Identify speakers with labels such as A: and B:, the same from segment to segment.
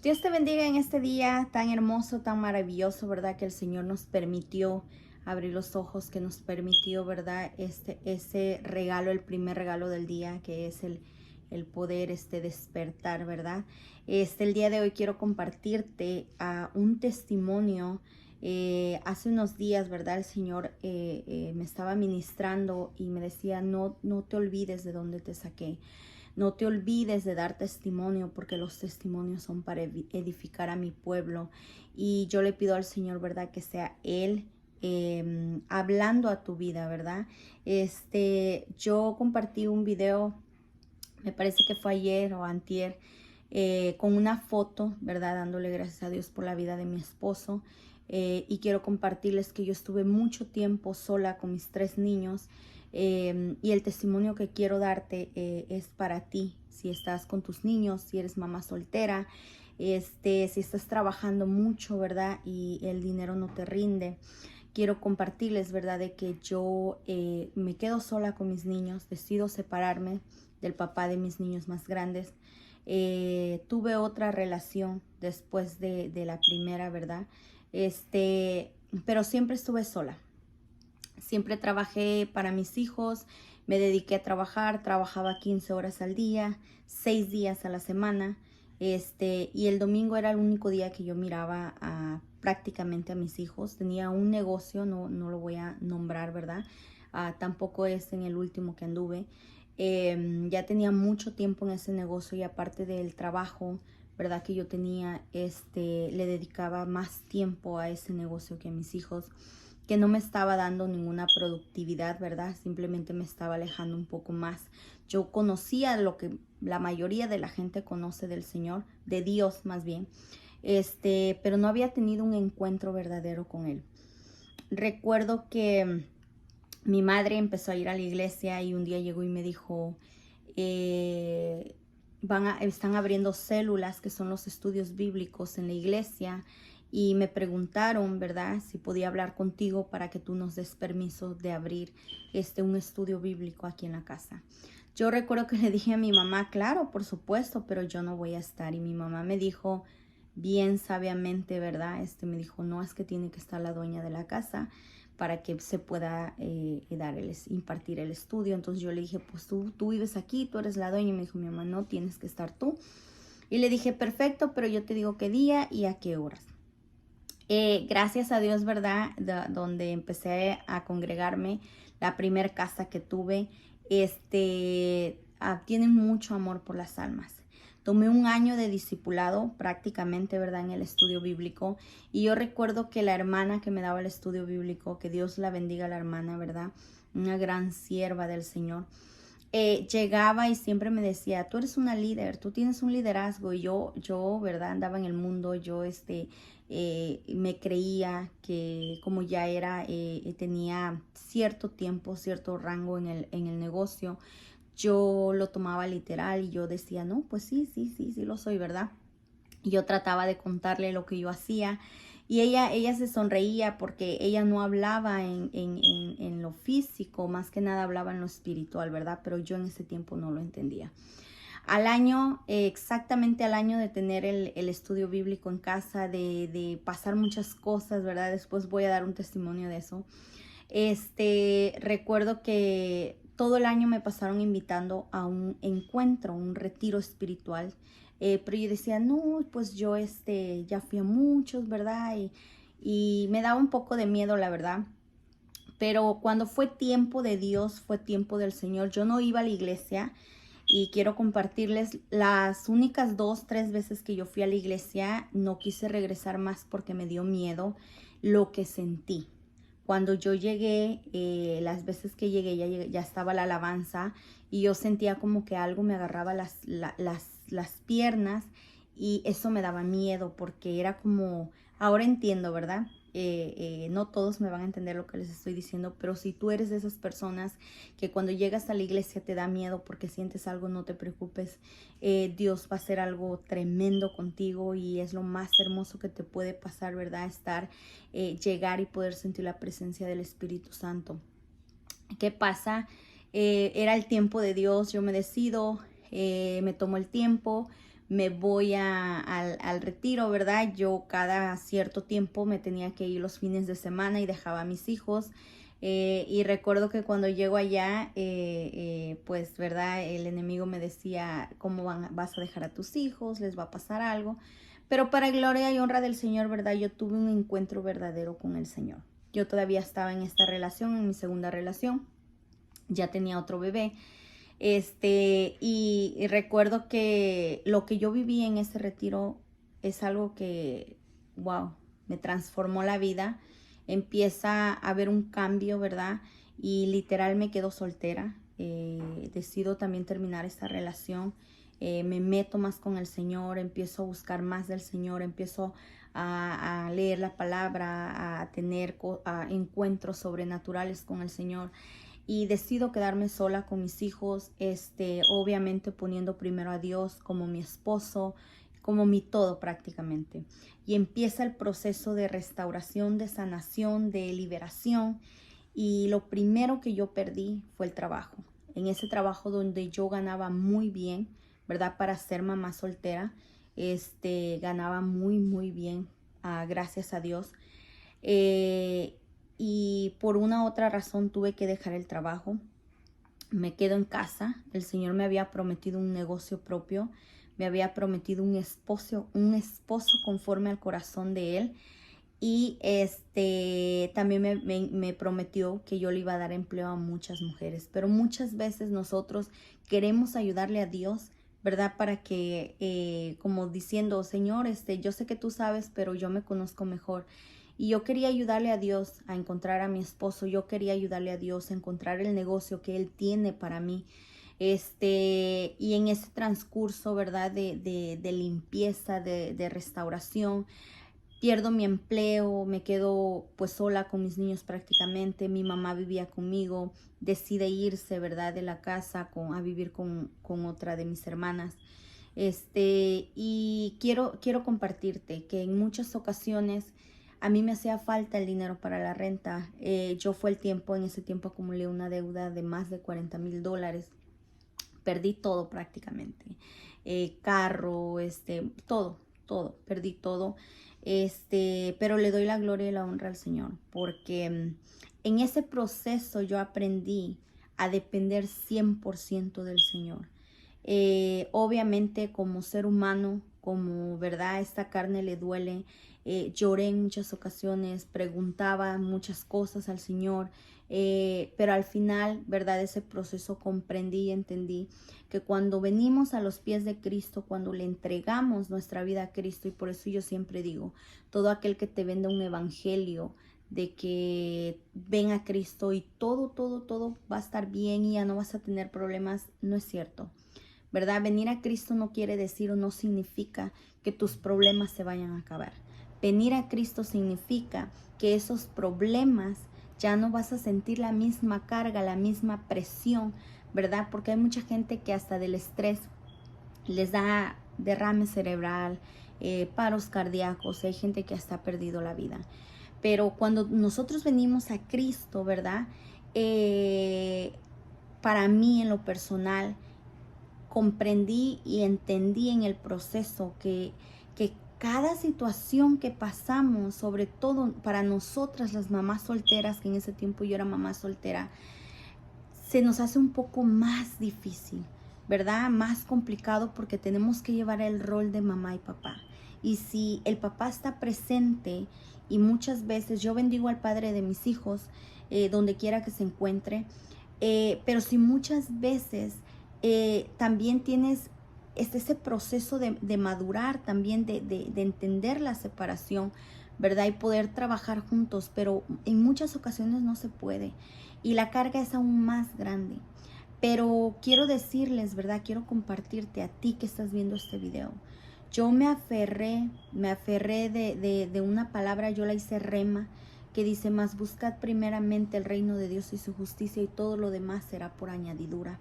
A: Dios te bendiga en este día tan hermoso, tan maravilloso, ¿verdad? Que el Señor nos permitió abrir los ojos, que nos permitió, ¿verdad? Ese regalo, el primer regalo del día, que es el poder despertar, ¿verdad? El día de hoy quiero compartirte un testimonio. Hace unos días, ¿verdad? El Señor me estaba ministrando y me decía, no te olvides de dónde te saqué. No te olvides de dar testimonio, porque los testimonios son para edificar a mi pueblo. Y yo le pido al Señor, ¿verdad? Que sea Él hablando a tu vida, ¿verdad? Yo compartí un video, me parece que fue ayer o antier, con una foto, ¿verdad? Dándole gracias a Dios por la vida de mi esposo. Y quiero compartirles que yo estuve mucho tiempo sola con mis 3 niños. Y el testimonio que quiero darte es para ti. Si estás con tus niños, si eres mamá soltera, si estás trabajando mucho, ¿verdad? Y el dinero no te rinde. Quiero compartirles, ¿verdad? De que yo me quedo sola con mis niños, decido separarme del papá de mis niños más grandes. Tuve otra relación después de la primera, ¿verdad? Pero siempre estuve sola. Siempre trabajé para mis hijos, me dediqué a trabajar, trabajaba 15 horas al día, 6 días a la semana. Y el domingo era el único día que yo miraba prácticamente a mis hijos. Tenía un negocio, no lo voy a nombrar, ¿verdad? Tampoco es en el último que anduve. Ya tenía mucho tiempo en ese negocio y aparte del trabajo, ¿verdad? Que yo tenía, le dedicaba más tiempo a ese negocio que a mis hijos, que no me estaba dando ninguna productividad, ¿verdad? Simplemente me estaba alejando un poco más. Yo conocía lo que la mayoría de la gente conoce del Señor, de Dios más bien, pero no había tenido un encuentro verdadero con Él. Recuerdo que mi madre empezó a ir a la iglesia y un día llegó y me dijo, están abriendo células, que son los estudios bíblicos en la iglesia, y me preguntaron, ¿verdad? Si podía hablar contigo para que tú nos des permiso de abrir un estudio bíblico aquí en la casa. Yo recuerdo que le dije a mi mamá, claro, por supuesto, pero yo no voy a estar. Y mi mamá me dijo, bien sabiamente, ¿verdad? Me dijo, no, es que tiene que estar la dueña de la casa para que se pueda impartir el estudio. Entonces yo le dije, pues tú vives aquí, tú eres la dueña. Y me dijo mi mamá, no, tienes que estar tú. Y le dije, perfecto, pero yo te digo qué día y a qué horas. Gracias a Dios, ¿verdad? Donde empecé a congregarme, la primer casa que tuve, tienen mucho amor por las almas. Tomé un año de discipulado prácticamente, ¿verdad? En el estudio bíblico. Y yo recuerdo que la hermana que me daba el estudio bíblico, que Dios la bendiga a la hermana, ¿verdad? Una gran sierva del Señor. Llegaba y siempre me decía, tú eres una líder, tú tienes un liderazgo. Y yo, ¿verdad? Andaba en el mundo, yo, me creía que como ya era, tenía cierto tiempo, cierto rango en el negocio, yo lo tomaba literal y yo decía, no, pues sí lo soy, ¿verdad? Y yo trataba de contarle lo que yo hacía y ella se sonreía porque ella no hablaba en lo físico, más que nada hablaba en lo espiritual, ¿verdad? Pero yo en ese tiempo no lo entendía. Al año, exactamente al año de tener el estudio bíblico en casa, de pasar muchas cosas, ¿verdad? Después voy a dar un testimonio de eso. Recuerdo que todo el año me pasaron invitando a un encuentro, un retiro espiritual. Pero yo decía, no, pues yo ya fui a muchos, ¿verdad? Y me daba un poco de miedo, la verdad. Pero cuando fue tiempo de Dios, fue tiempo del Señor, yo no iba a la iglesia. Y quiero compartirles las únicas 2, 3 veces que yo fui a la iglesia, no quise regresar más porque me dio miedo lo que sentí. Cuando yo llegué, las veces que llegué ya estaba la alabanza y yo sentía como que algo me agarraba las piernas y eso me daba miedo porque era como, ahora entiendo, ¿verdad? No todos me van a entender lo que les estoy diciendo, pero si tú eres de esas personas que cuando llegas a la iglesia te da miedo porque sientes algo, no te preocupes. Dios va a hacer algo tremendo contigo y es lo más hermoso que te puede pasar, ¿verdad? Llegar y poder sentir la presencia del Espíritu Santo. ¿Qué pasa? Era el tiempo de Dios, yo me decido, me tomo el tiempo, me voy al retiro, ¿verdad? Yo cada cierto tiempo me tenía que ir los fines de semana y dejaba a mis hijos. Y recuerdo que cuando llego allá, pues, ¿verdad? El enemigo me decía, ¿cómo vas a dejar a tus hijos? ¿Les va a pasar algo? Pero para gloria y honra del Señor, ¿verdad? Yo tuve un encuentro verdadero con el Señor. Yo todavía estaba en esta relación, en mi segunda relación. Ya tenía otro bebé. Y recuerdo que lo que yo viví en ese retiro es algo que, wow, me transformó la vida. Empieza a haber un cambio, ¿verdad? Y literal me quedo soltera. Decido también terminar esta relación. Me meto más con el Señor, empiezo a buscar más del Señor, empiezo a leer la palabra, a tener encuentros sobrenaturales con el Señor. Y decido quedarme sola con mis hijos, obviamente poniendo primero a Dios como mi esposo, como mi todo prácticamente. Y empieza el proceso de restauración, de sanación, de liberación. Y lo primero que yo perdí fue el trabajo. En ese trabajo donde yo ganaba muy bien, ¿verdad? Para ser mamá soltera, ganaba muy bien, gracias a Dios. Y por una u otra razón tuve que dejar el trabajo. Me quedo en casa. El Señor me había prometido un negocio propio. Me había prometido un esposo conforme al corazón de Él. Y también me prometió que yo le iba a dar empleo a muchas mujeres. Pero muchas veces nosotros queremos ayudarle a Dios, ¿verdad? Para que, como diciendo, Señor, yo sé que tú sabes, pero yo me conozco mejor. Y yo quería ayudarle a Dios a encontrar a mi esposo. Yo quería ayudarle a Dios a encontrar el negocio que Él tiene para mí. Y en ese transcurso, ¿verdad? De limpieza, de restauración, pierdo mi empleo, me quedo pues sola con mis niños prácticamente. Mi mamá vivía conmigo, decide irse, ¿verdad? De la casa a vivir con otra de mis hermanas. Y quiero compartirte que en muchas ocasiones a mí me hacía falta el dinero para la renta. En ese tiempo acumulé una deuda de más de $40,000. Perdí todo prácticamente. Carro, todo, perdí todo. Pero le doy la gloria y la honra al Señor, porque en ese proceso yo aprendí a depender 100% del Señor. Obviamente como ser humano, como verdad, esta carne le duele. Lloré en muchas ocasiones, preguntaba muchas cosas al Señor, pero al final, verdad, ese proceso comprendí y entendí que cuando venimos a los pies de Cristo, cuando le entregamos nuestra vida a Cristo, y por eso yo siempre digo, todo aquel que te venda un evangelio de que ven a Cristo y todo va a estar bien y ya no vas a tener problemas, no es cierto. ¿Verdad? Venir a Cristo no quiere decir o no significa que tus problemas se vayan a acabar. Venir a Cristo significa que esos problemas ya no vas a sentir la misma carga, la misma presión, ¿verdad? Porque hay mucha gente que hasta del estrés les da derrame cerebral, paros cardíacos, hay gente que hasta ha perdido la vida. Pero cuando nosotros venimos a Cristo, ¿verdad? Para mí en lo personal, comprendí y entendí en el proceso que cada situación que pasamos, sobre todo para nosotras las mamás solteras, que en ese tiempo yo era mamá soltera, se nos hace un poco más difícil, ¿verdad? Más complicado porque tenemos que llevar el rol de mamá y papá. Y si el papá está presente, y muchas veces yo bendigo al padre de mis hijos, donde quiera que se encuentre, pero si muchas veces también tienes ese proceso de madurar, también de entender la separación, ¿verdad? Y poder trabajar juntos, pero en muchas ocasiones no se puede y la carga es aún más grande. Pero quiero decirles, ¿verdad? Quiero compartirte a ti que estás viendo este video. Yo me aferré de una palabra, yo la hice rema, que dice, más buscad primeramente el reino de Dios y su justicia y todo lo demás será por añadidura.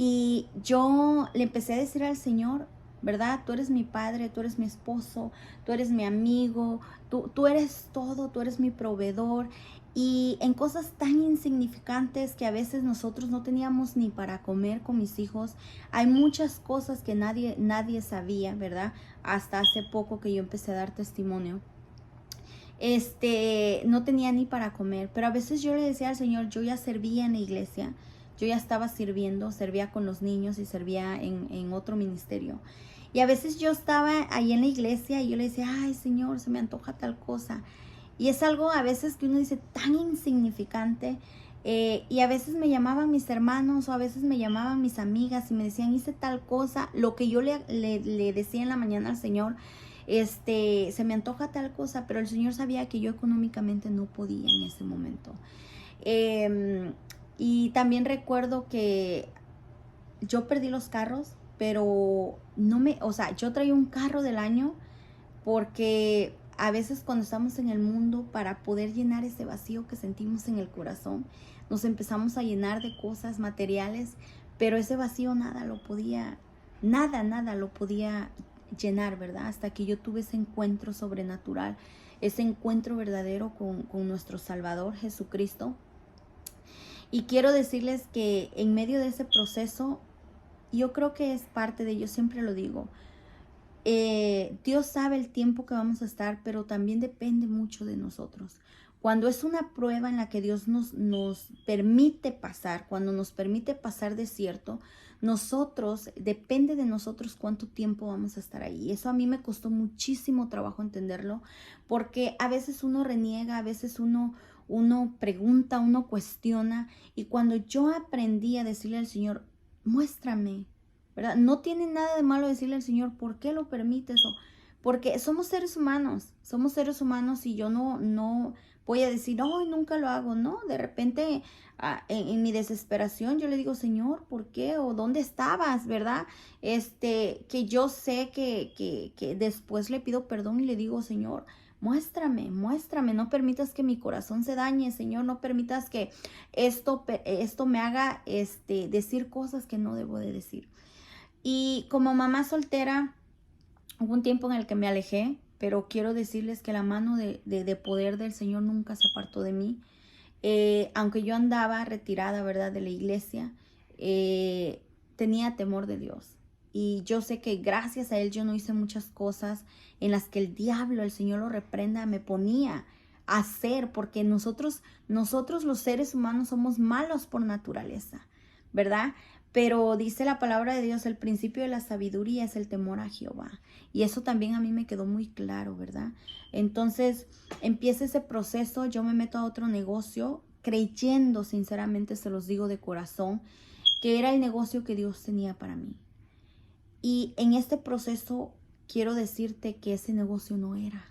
A: Y yo le empecé a decir al Señor, ¿verdad? Tú eres mi padre, tú eres mi esposo, tú eres mi amigo, tú eres todo, tú eres mi proveedor. Y en cosas tan insignificantes que a veces nosotros no teníamos ni para comer con mis hijos. Hay muchas cosas que nadie sabía, ¿verdad? Hasta hace poco que yo empecé a dar testimonio. No tenía ni para comer, pero a veces yo le decía al Señor, yo ya servía en la iglesia, yo ya estaba sirviendo, servía con los niños y servía en otro ministerio. Y a veces yo estaba ahí en la iglesia y yo le decía, ay Señor, se me antoja tal cosa. Y es algo a veces que uno dice tan insignificante. Y a veces me llamaban mis hermanos o a veces me llamaban mis amigas y me decían, hice tal cosa, lo que yo le decía en la mañana al Señor, se me antoja tal cosa, pero el Señor sabía que yo económicamente no podía en ese momento. Y también recuerdo que yo perdí los carros, pero yo traía un carro del año porque a veces cuando estamos en el mundo, para poder llenar ese vacío que sentimos en el corazón, nos empezamos a llenar de cosas materiales, pero ese vacío nada lo podía llenar, ¿verdad? Hasta que yo tuve ese encuentro sobrenatural, ese encuentro verdadero con nuestro Salvador Jesucristo. Y quiero decirles que en medio de ese proceso, yo creo que es parte de, yo siempre lo digo, Dios sabe el tiempo que vamos a estar, pero también depende mucho de nosotros. Cuando es una prueba en la que Dios nos permite pasar, cuando nos permite pasar desierto, depende de nosotros cuánto tiempo vamos a estar ahí. Eso a mí me costó muchísimo trabajo entenderlo, porque a veces uno reniega, a veces uno pregunta, uno cuestiona, y cuando yo aprendí a decirle al Señor, muéstrame, ¿verdad? No tiene nada de malo decirle al Señor, ¿por qué lo permites? Porque somos seres humanos y yo no voy a decir, no, nunca lo hago, ¿no? De repente, en mi desesperación, yo le digo, Señor, ¿por qué? ¿O dónde estabas? ¿Verdad? Que yo sé que después le pido perdón y le digo, Señor, muéstrame, no permitas que mi corazón se dañe, Señor, no permitas que esto me haga decir cosas que no debo de decir. Y como mamá soltera, hubo un tiempo en el que me alejé, pero quiero decirles que la mano de poder del Señor nunca se apartó de mí. Aunque yo andaba retirada, ¿verdad?, de la iglesia, tenía temor de Dios. Y yo sé que gracias a Él yo no hice muchas cosas en las que el diablo, el Señor lo reprenda, me ponía a hacer, porque nosotros los seres humanos somos malos por naturaleza, ¿verdad? Pero dice la palabra de Dios, el principio de la sabiduría es el temor a Jehová. Y eso también a mí me quedó muy claro, ¿verdad? Entonces empieza ese proceso, yo me meto a otro negocio, creyendo, sinceramente se los digo de corazón, que era el negocio que Dios tenía para mí. Y en este proceso quiero decirte que ese negocio no era.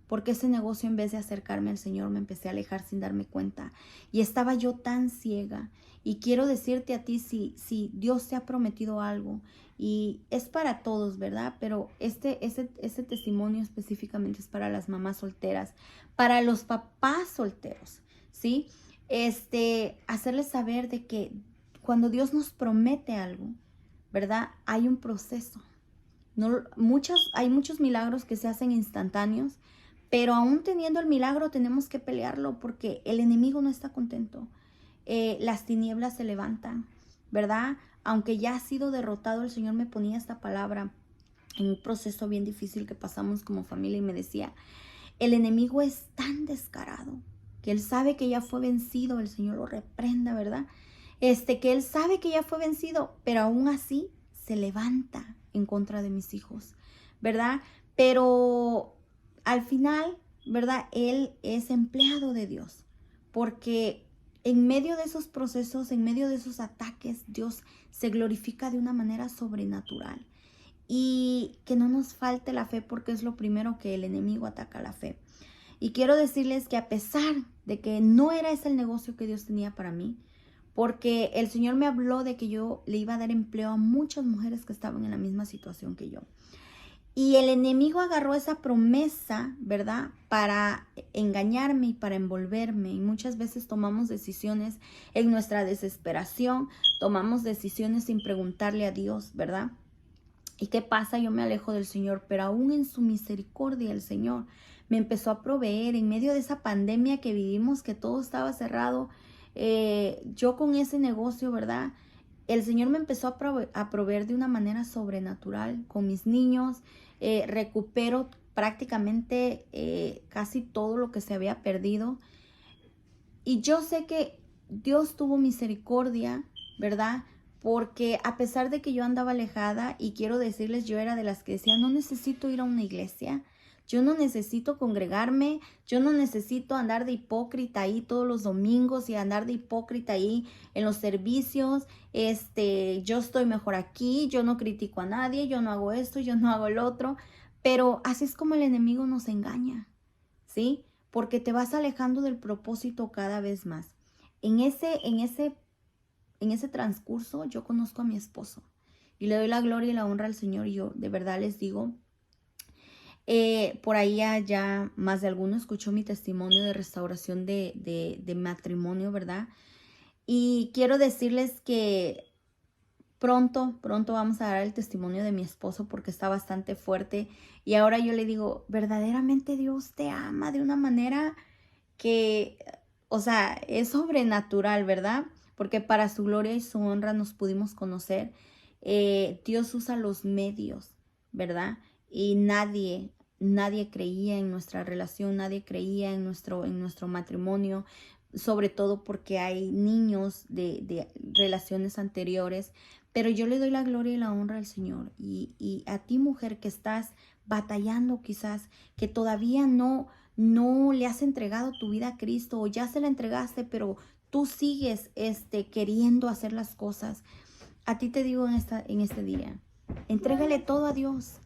A: Porque ese negocio, en vez de acercarme al Señor, me empecé a alejar sin darme cuenta. Y estaba yo tan ciega. Y quiero decirte a ti, si Dios te ha prometido algo, y es para todos, ¿verdad? Pero ese testimonio específicamente es para las mamás solteras, para los papás solteros, ¿sí? Hacerles saber de que cuando Dios nos promete algo, ¿verdad? Hay un proceso. Hay muchos milagros que se hacen instantáneos, pero aún teniendo el milagro tenemos que pelearlo porque el enemigo no está contento. Las tinieblas se levantan, ¿verdad? Aunque ya ha sido derrotado, el Señor me ponía esta palabra en un proceso bien difícil que pasamos como familia y me decía, el enemigo es tan descarado que él sabe que ya fue vencido, el Señor lo reprenda, ¿verdad? Que él sabe que ya fue vencido, pero aún así se levanta en contra de mis hijos, ¿verdad? Pero al final, ¿verdad? Él es empleado de Dios, porque en medio de esos procesos, en medio de esos ataques, Dios se glorifica de una manera sobrenatural. Y que no nos falte la fe, porque es lo primero que el enemigo ataca, la fe. Y quiero decirles que a pesar de que no era ese el negocio que Dios tenía para mí, porque el Señor me habló de que yo le iba a dar empleo a muchas mujeres que estaban en la misma situación que yo. Y el enemigo agarró esa promesa, ¿verdad?, para engañarme y para envolverme. Y muchas veces tomamos decisiones en nuestra desesperación, tomamos decisiones sin preguntarle a Dios, ¿verdad? ¿Y qué pasa? Yo me alejo del Señor, pero aún en su misericordia el Señor me empezó a proveer en medio de esa pandemia que vivimos, que todo estaba cerrado. Yo con ese negocio, ¿verdad? El Señor me empezó a proveer de una manera sobrenatural con mis niños. Recupero prácticamente casi todo lo que se había perdido. Y yo sé que Dios tuvo misericordia, ¿verdad? Porque a pesar de que yo andaba alejada, y quiero decirles, yo era de las que decía, no necesito ir a una iglesia, yo no necesito congregarme, yo no necesito andar de hipócrita ahí todos los domingos y andar de hipócrita ahí en los servicios. Yo estoy mejor aquí, yo no critico a nadie, yo no hago esto, yo no hago el otro. Pero así es como el enemigo nos engaña, ¿sí? Porque te vas alejando del propósito cada vez más. En ese transcurso yo conozco a mi esposo y le doy la gloria y la honra al Señor. Y yo de verdad les digo, por ahí ya más de alguno escuchó mi testimonio de restauración de matrimonio, ¿verdad? Y quiero decirles que pronto vamos a dar el testimonio de mi esposo porque está bastante fuerte. Y ahora yo le digo, verdaderamente Dios te ama de una manera que, o sea, es sobrenatural, ¿verdad? Porque para su gloria y su honra nos pudimos conocer. Dios usa los medios, ¿verdad? Y nadie creía en nuestra relación, nadie creía en nuestro matrimonio, sobre todo porque hay niños de relaciones anteriores. Pero yo le doy la gloria y la honra al Señor. Y a ti, mujer, que estás batallando quizás, que todavía no le has entregado tu vida a Cristo, o ya se la entregaste, pero tú sigues queriendo hacer las cosas. A ti te digo en este día, entrégale todo a Dios.